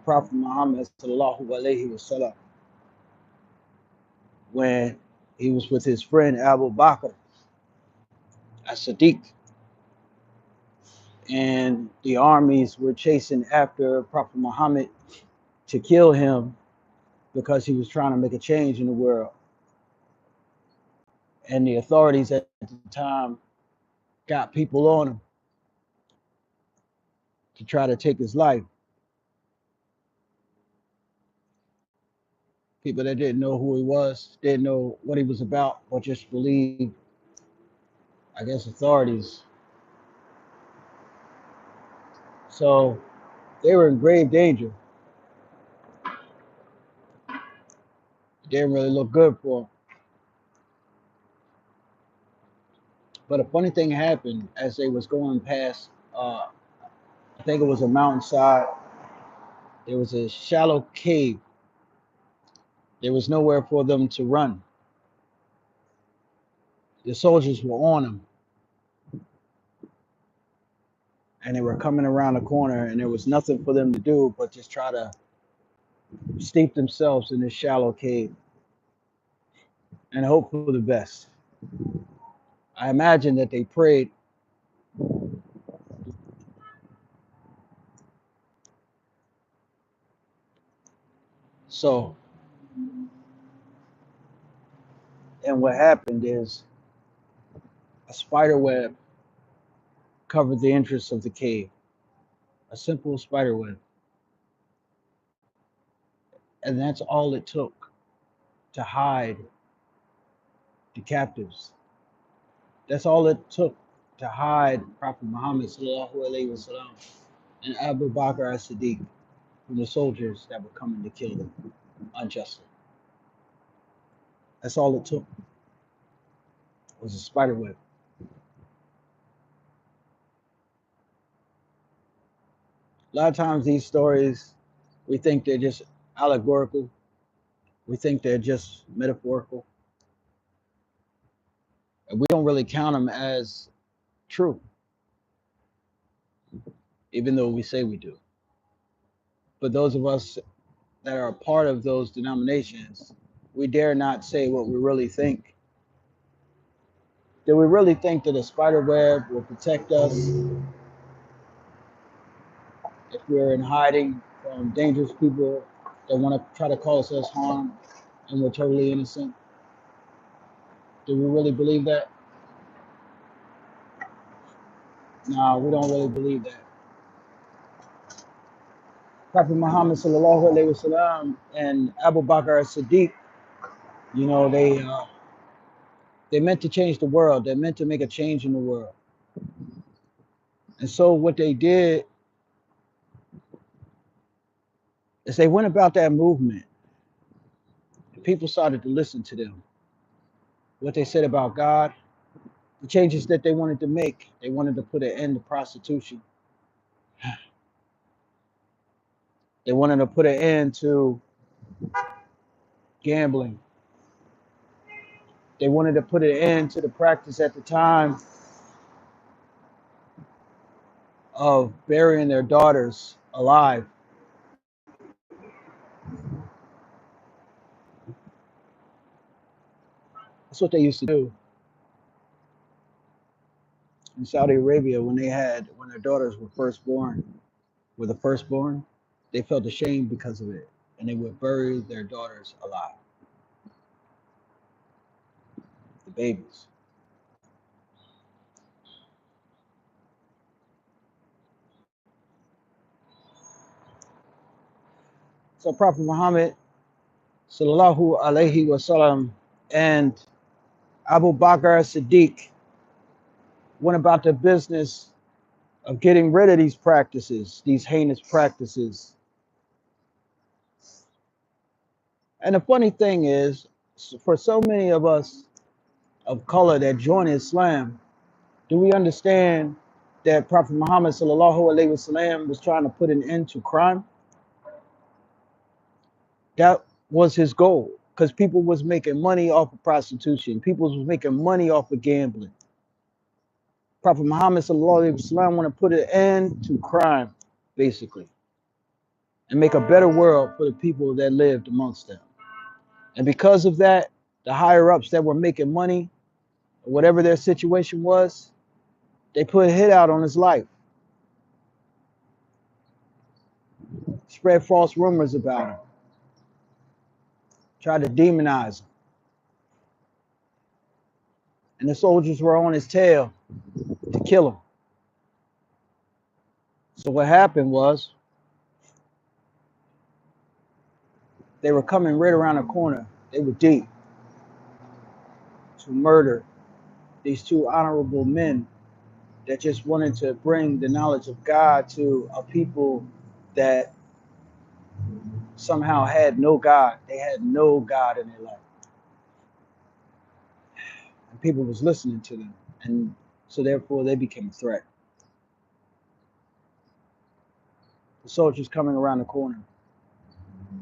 Prophet Muhammad sallallahu alaihi wasallam when he was with his friend Abu Bakr as Siddiq, and the armies were chasing after Prophet Muhammad to kill him because he was trying to make a change in the world. And the authorities at the time got people on him to try to take his life. People that didn't know who he was, didn't know what he was about, but just believed, I guess, authorities. So they were in grave danger. It didn't really look good for them. But a funny thing happened as they was going past, I think it was a mountainside. There was a shallow cave. There was nowhere for them to run. The soldiers were on them, and they were coming around the corner, and there was nothing for them to do but just try to steep themselves in this shallow cave and hope for the best. I imagine that they prayed. So, and what happened is a spider web covered the entrance of the cave, a simple spider web. And that's all it took to hide the captives. That's all it took to hide Prophet Muhammad sallallahu alaihi wasallam and Abu Bakr as-Siddiq from the soldiers that were coming to kill them unjustly. That's all it took was a spider web. A lot of times these stories, we think they're just allegorical. We think they're just metaphorical. And we don't really count them as true, even though we say we do. But those of us that are a part of those denominations, we dare not say what we really think. Do we really think that a spider web will protect us if we're in hiding from dangerous people that want to try to cause us harm and we're totally innocent? Do we really believe that? No, we don't really believe that. Prophet Muhammad sallallahu alaihi wasallam and Abu Bakr as-Siddiq, you know, they meant to change the world. They meant to make a change in the world. And so what they did is they went about that movement. And people started to listen to them. What they said about God, the changes that they wanted to make. They wanted to put an end to prostitution. They wanted to put an end to gambling. They wanted to put an end to the practice at the time of burying their daughters alive. That's what they used to do in Saudi Arabia when their daughters were the firstborn. They felt ashamed because of it, and they would bury their daughters alive, the babies. So Prophet Muhammad sallallahu alaihi wasallam and Abu Bakr as-Siddiq went about the business of getting rid of these practices, these heinous practices. And the funny thing is, for so many of us of color that join Islam, do we understand that Prophet Muhammad sallallahu alaihi wasallam was trying to put an end to crime? That was his goal, because people was making money off of prostitution. People was making money off of gambling. Prophet Muhammad sallallahu alaihi wasallam want to put an end to crime, basically. and make a better world for the people that lived amongst them. And because of that, the higher ups that were making money, whatever their situation was, they put a hit out on his life, spread false rumors about him, tried to demonize him. And the soldiers were on his tail to kill him. So what happened was they were coming right around the corner. They were deep to murder these two honorable men that just wanted to bring the knowledge of God to a people that somehow had no God. They had no God in their life. And people was listening to them. And so therefore they became a threat. The soldiers coming around the corner.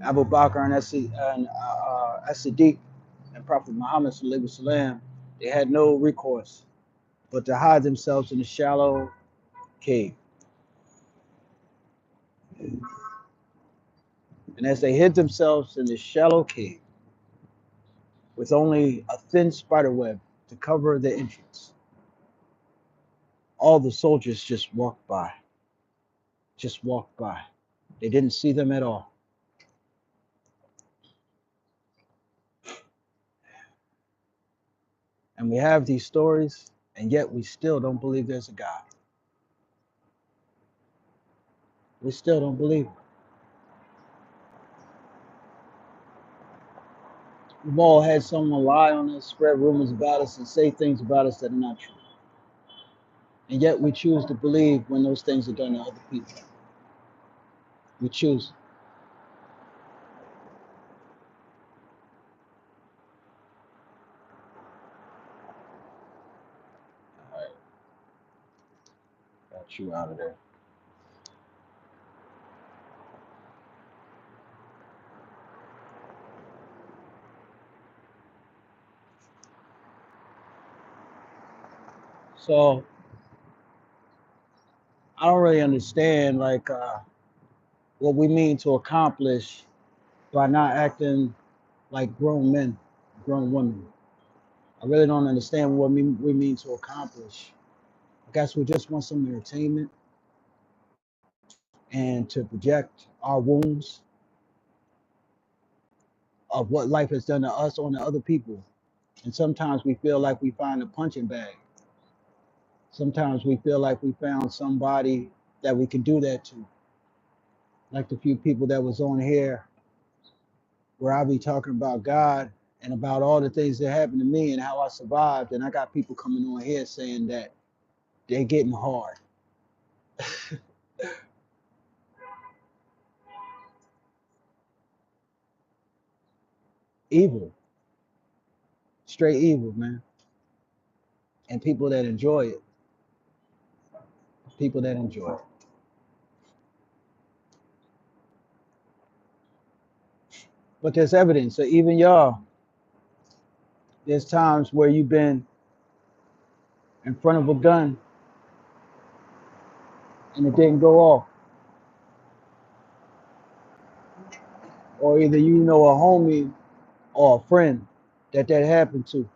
Abu Bakr and As-Siddiq and Prophet Muhammad sallallahu alaihi wasallam, they had no recourse but to hide themselves in a shallow cave. And as they hid themselves in this shallow cave with only a thin spider web to cover the entrance, all the soldiers just walked by. Just walked by. They didn't see them at all. And we have these stories, and yet we still don't believe there's a God. We still don't believe it. We've all had someone lie on us, spread rumors about us, and say things about us that are not true. And yet we choose to believe when those things are done to other people. We choose. All right, got you out of there. So I don't really understand what we mean to accomplish by not acting like grown men, grown women. I really don't understand what we mean to accomplish. I guess we just want some entertainment and to project our wounds of what life has done to us on the other people. And sometimes we feel like we find a punching bag. Sometimes we feel like we found somebody that we can do that to. Like the few people that was on here where I be talking about God and about all the things that happened to me and how I survived. And I got people coming on here saying that they're getting hard. Evil, straight evil, man. And people that enjoy it. People that enjoy it. But there's evidence. So even y'all, there's times where you've been in front of a gun and it didn't go off. Or either you know a homie or a friend that happened to.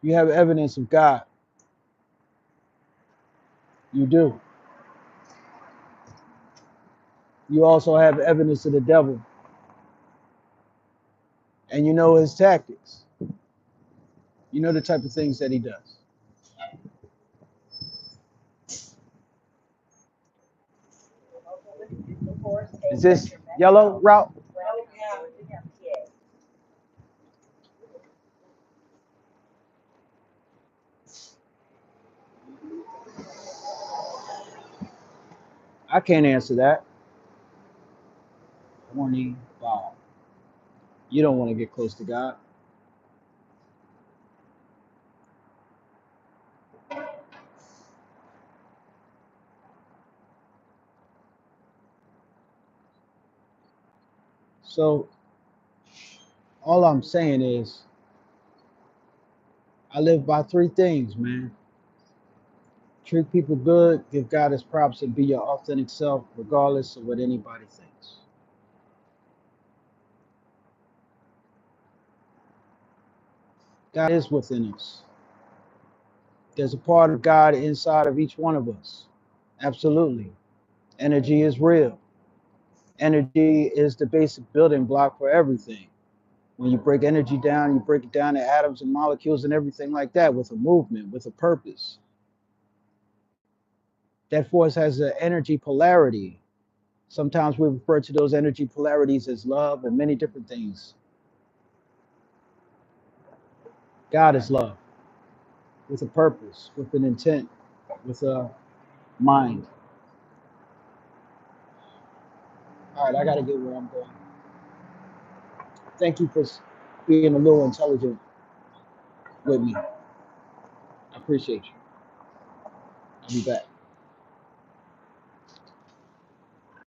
You have evidence of God. You do. You also have evidence of the devil. And you know his tactics. You know the type of things that he does. Is this yellow route? I can't answer that. 25. You don't want to get close to God. So all I'm saying is I live by three things, man. Treat people good, give God his props, and be your authentic self, regardless of what anybody thinks. God is within us. There's a part of God inside of each one of us. Absolutely. Energy is real. Energy is the basic building block for everything. When you break energy down, you break it down to atoms and molecules and everything like that with a movement, with a purpose. That force has an energy polarity. Sometimes we refer to those energy polarities as love and many different things. God is love with a purpose, with an intent, with a mind. All right, I got to get where I'm going. Thank you for being a little intelligent with me. I appreciate you. I'll be back.